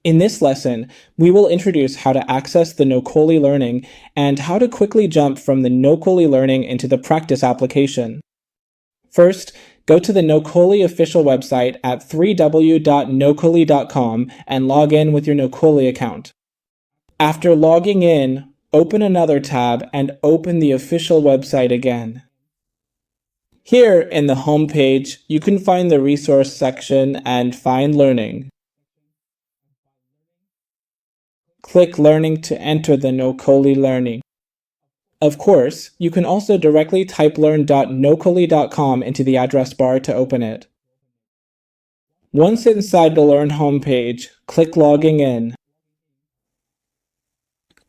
In this lesson, we will introduce how to access the Nocoly Learning and how to quickly jump from the Nocoly Learning into the practice application. First, go to the Nocoly official website at www.nocoly.com and log in with your Nocoly account. After logging in, open another tab and open the official website again. Here in the home page, you can find the resource section and find Learning. Click Learning to enter the Nocoly Learning. Of course, you can also directly type learn.nocoly.com into the address bar to open it. Once inside the Learn homepage, click Logging In.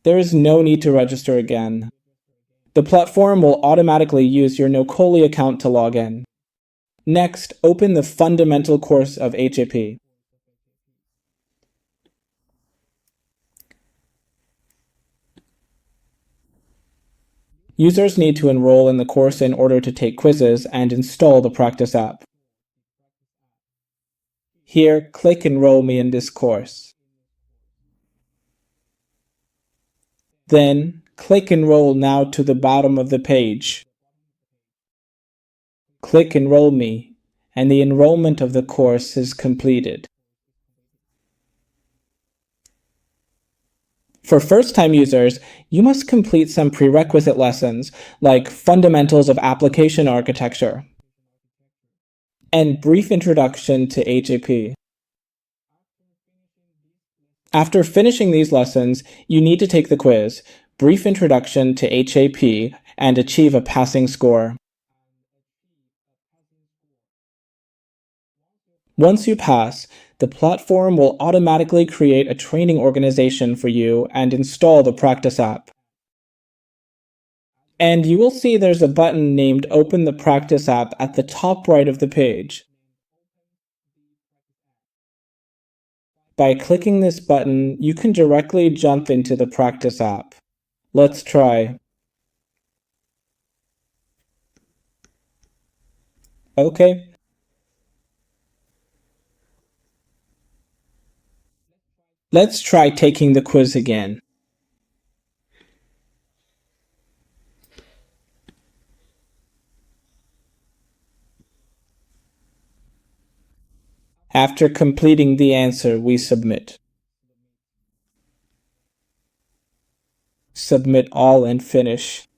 There is no need to register again. The platform will automatically use your Nocoly account to log in. Next, open the Fundamental Course of HAP. Users need to enroll in the course in order to take quizzes and install the practice app. Here, click Enroll Me in this course. Then, click Enroll Now to the bottom of the page. Click Enroll Me, and the enrollment of the course is completed. For first-time users, you must complete some prerequisite lessons like Fundamentals of Application Architecture and Brief Introduction to HAP. After finishing these lessons, you need to take the quiz, Brief Introduction to HAP, and achieve a passing score. Once you pass, the platform will automatically create a training organization for you and install the practice app. And you will see there's a button named Open the Practice app at the top right of the page. By clicking this button, you can directly jump into the practice app. Let's try. Okay. Let's try taking the quiz again. After completing the answer, we submit. Submit all and finish.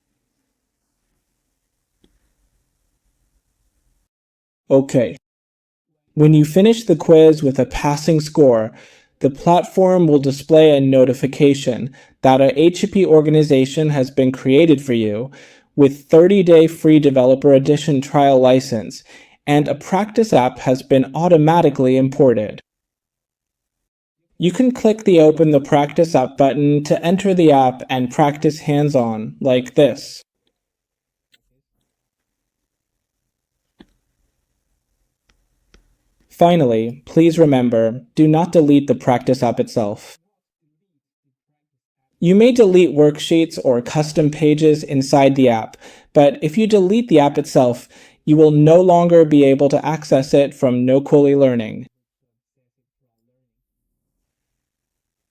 Okay. When you finish the quiz with a passing score, the platform will display a notification that a HAP organization has been created for you with 30-day free Developer Edition trial license, and a practice app has been automatically imported. You can click the Open the Practice app button to enter the app and practice hands-on, like this. Finally, please remember, do not delete the practice app itself. You may delete worksheets or custom pages inside the app, but if you delete the app itself, you will no longer be able to access it from Nocoly Learning.